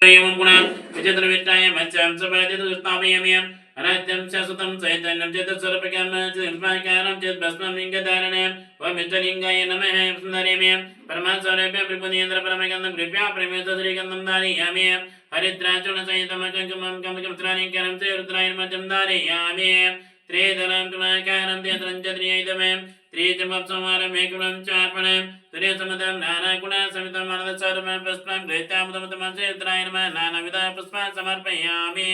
एवं गुणां विचित्रविष्टाय मत्स्यं सपादितुस्तापयाम्यं अनाद्यं शाश्वतं चैतन्यं चेतस्वरूपकं चिन्माकारं चेत् भस्मं लिङ्गधारणं वमिष्टलिङ्गाय नमः सुन्दरेम्यं परमात्स्वरूप्यं विपुनीन्द्र परमगन्धं कृपया प्रेमेतश्रीगन्धं धारयामि हरिद्राचूर्णसहितमकं कमकमत्राणिकरं च रुद्रायर्मजं धारयामि त्रिदलं गुणाकारं तेत्रं च त्रियैदमं त्रिजमप्समारं मेकुलं चार्पणं तुर्यसमदं नानागुणसमितं अनदस्वरूपं पुष्पं गृहीत्यामुदमुदमं श्रीरुद्राय नमः नानाविध पुष्पान् समर्पयामि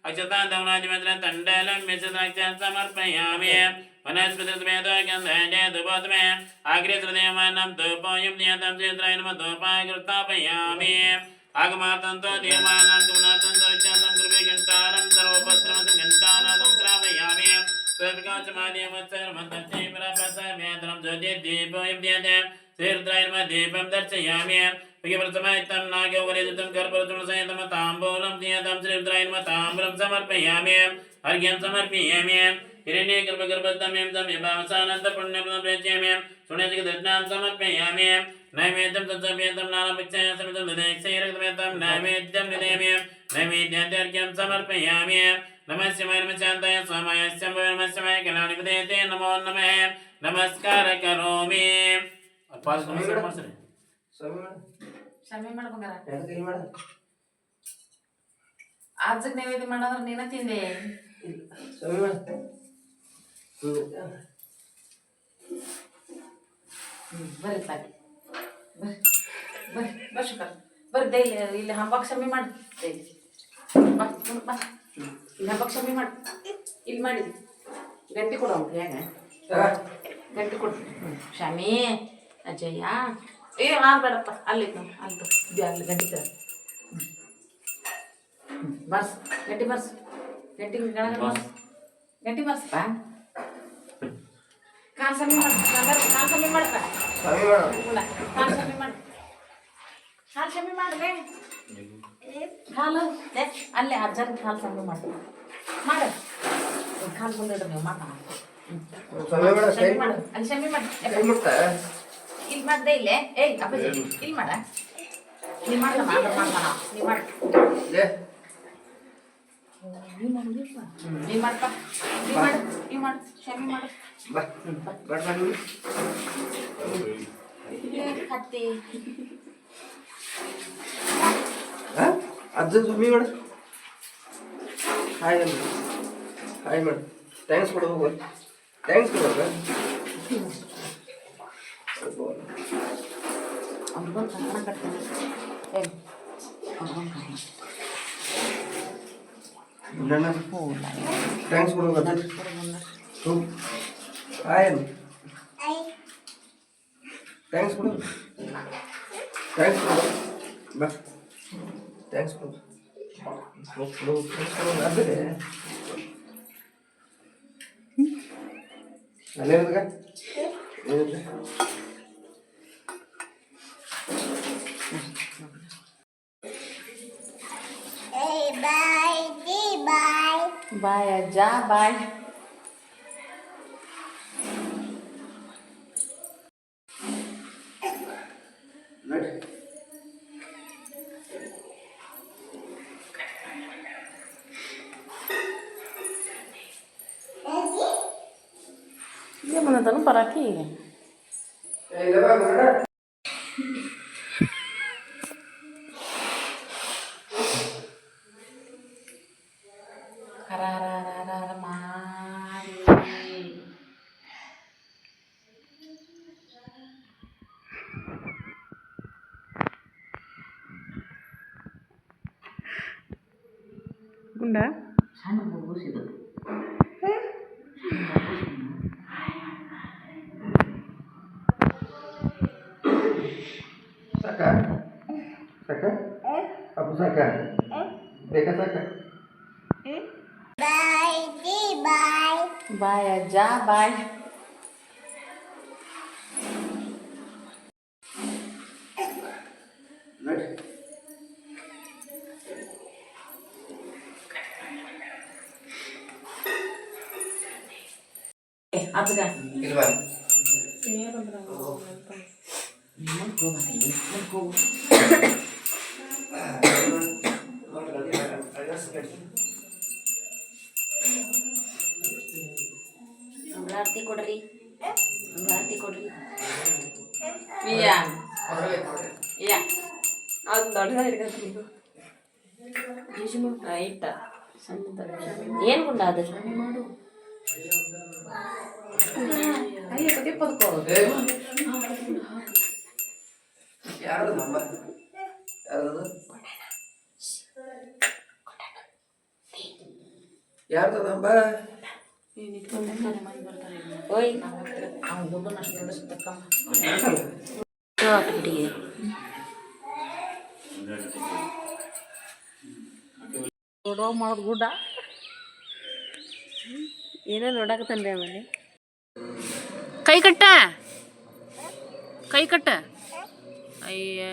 अक्षतां तण्डलं मिश्रद्राक्षान् समर्पयामि वनस्पतिर्वेदगन्धोपमे अग्रे हृदयमानं धूपोऽयं नियतं श्रीरुद्राय नमः धूपाग्रस्थापयामि आगमातन्तो देवानां गुणातन्तो इत्यादं कृपे घण्टारं सर्वोपद्रवतं घण्टानादं श्रावयामि स्वर्गोचमादेवत्सर्वमन्तर्चैपरपसमेतरं ज्योतिर्दीपोऽयं दीयते श्रीरुद्राय नमः दीपं दर्शयामि प्रसमयितं नागवरिदितं कर्पूरचूर्णसहितं ताम्बूलं दीयतं श्रीरुद्राय नमः ताम्बूलं समर्पयामि अर्घ्यं समर्पयामि हिरण्ये गर्भगर्भतम्यं तमेवावसानन्तपुण्यं प्रेत्यामि सुनेजगदर्शनां समर्पयामि नैवेद्यं तत्समेतं नानाभिक्षया समितं ददेक्षैरक्तमेतं नैवेद्यं निदेमि नैवेद्यार्घ्यं समर्पयामि नमः शिवाय नमः शान्ताय स्वामाय शम्भवे नमः शिवाय कल्याणिपते ते नमो नमः नमस्कार करोमि पास नमस्कार ಮಾಡ್ಸರಿ ಸಮಯ ಮಾಡ ಬಂಗಾರ ಆಜಕ್ಕೆ ನೈವೇದ್ಯ ಮಾಡೋದ್ರ ನೀನ ತಿಂದೆ ಬರ್ರಿ ತಾಯಿ ಬರ್ರಿ ಶುಕರ್ ಬರ್ರಿ ದೈಲಿ ಇಲ್ಲಿ ಹಬ್ಬಕ್ಕೆ ಸಮಯ ಮಾಡಿ ದೈಲಿ ಬಾ ಬಾ ಇಲ್ಲಿ ಹಬ್ಬಕ್ಕೆ ಸಮಯ ಮಾಡಿ ಇಲ್ಲಿ ಮಾಡಿದ್ವಿ ಗಟ್ಟಿ ಕೊಡು ಅವ್ನು ಹೇಗೆ ಗಟ್ಟಿ ಕೊಡು ಶಾಮಿ ಅಜಯ್ಯ ಏ ಮಾಡ್ಬೇಡಪ್ಪ ಅಲ್ಲಿತ್ತು ನೋಡಿ ಅಲ್ತು ಅಲ್ಲಿ ಗಂಟಿ ತರ ಬರ್ಸ್ ಗಟ್ಟಿ ಬರ್ಸ್ ಗಟ್ಟಿ ಗಣ ಗಟ್ಟಿ ಬರ್ಸಪ್ಪ ಕಾಲು ಸಮಯ ಮಾಡು ಕಾಲು ಸಮಯ ಮಾಡಪ್ಪ ಕಾಲು ಸಮಯ ಮಾಡು ಕಾಲು ಸಮಯ ಮಾಡ್ರೆ ಕಾಲು ಅಲ್ಲೇ ಅಜ್ಜನ ಕಾಲು ಸಮಯ ಮಾಡು ಮಾಡು ಕಾಲು ಬಂದಿಡ್ರಿ ನೀವು ಮಾಡ ಮಾಡು ಅಲ್ಲಿ ಸಮಯ ಮಾಡಿ ಇಲ್ಲಿ ಮಾಡ್ದೆ ಇಲ್ಲೇ ಏಯ್ ಅಪ್ಪಾಜಿ ಇಲ್ಲಿ ಮಾಡ ನೀ ಮಾಡಲ್ಲ ಮಾಡ್ತಾನ ನೀ ಮಾಡ ನೀ ಮಾಡಪ್ಪ ನೀ ಮಾಡು ಶಮಿ ಮಾಡು ಹತ್ತಿ ಅಜ್ಜ ಸುಮ್ಮಿ ಮಾಡು ಹಾಯ್ ಹಾಯ್ ಮಾಡು ಥ್ಯಾಂಕ್ಸ್ ಕೊಡು ಹೋಗು ಥ್ಯಾಂಕ್ಸ್ ಕೊಡುವಾಗ ಅವ್ರಿಗೊಂದು ಕಂಕಣ ಕಟ್ತೀನಿ ಏ ಅವ್ರಿಗೊಂದು ಕಂಕಣ ಥ್ಯಾಂಕ್ಸ್ ಕೊಡು ಅಜ್ಜ ಹಾಯ್ ಥ್ಯಾಂಕ್ಸ್ ಕೊಡು ಥ್ಯಾಂಕ್ಸ್ ಕೊಡು ಬಾ ಥ್ಯಾಂಕ್ಸ್ ಕೊಡು ಕೊಡು ಥ್ಯಾಂಕ್ಸ್ ಕೊಡು ಅದೇ ಅಲ್ಲೇನದ ಏನಿದೆ ಬಾಯ್ ಅಜ್ಜ ಬಾಯ್ ಏಮನ್ನದನು ಬರಾಕಿ ಗುಂಡ ಸಣ್ಣ ಬೂಸಿದು ಸಾಕ ಸಾಕ ಅಪ್ಪು ಸಾಕ ಬೇಕಾ ಸಾಕ ಬಾಯ್ ಅಜ್ಜ ಬಾಯ್ ಅದಗ ಇಲ್ವಾ ಮಲ್ಕೋ ಮಂಗಳಾರತಿ ಕೊಡ್ರಿ, ಮಂಗಳಾರತಿ ಕೊಡ್ರಿ. ವಿಯಾ ಯಾ ಅದು ದೊಡ್ಡದ ಹಿಡ್ಕೊಂತೀನಿ ಆಯ್ತಾ. ಏನು ಗುಂಡ ಅದು ಅಯ್ಯ ಕದಿ ಪದ್ಕೋ ಯಾರದು ನಮ್ಮ ಯಾರದು ಯಾರ್ದು ನಮ್ಮ ಓಯ್ ಅವ್ನು ಗುಂಡು ಅಷ್ಟು ನಡೆಸ್ತಕ್ಕಮ್ಮ ನೋಡೋ ಮಾಡೋದು ಗುಡ್ಡ ಏನೋ ನೋಡಕತ್ತನ್ರಿ ಆಮೇಲೆ ಕೈ ಕಟ್ಟ ಅಯ್ಯ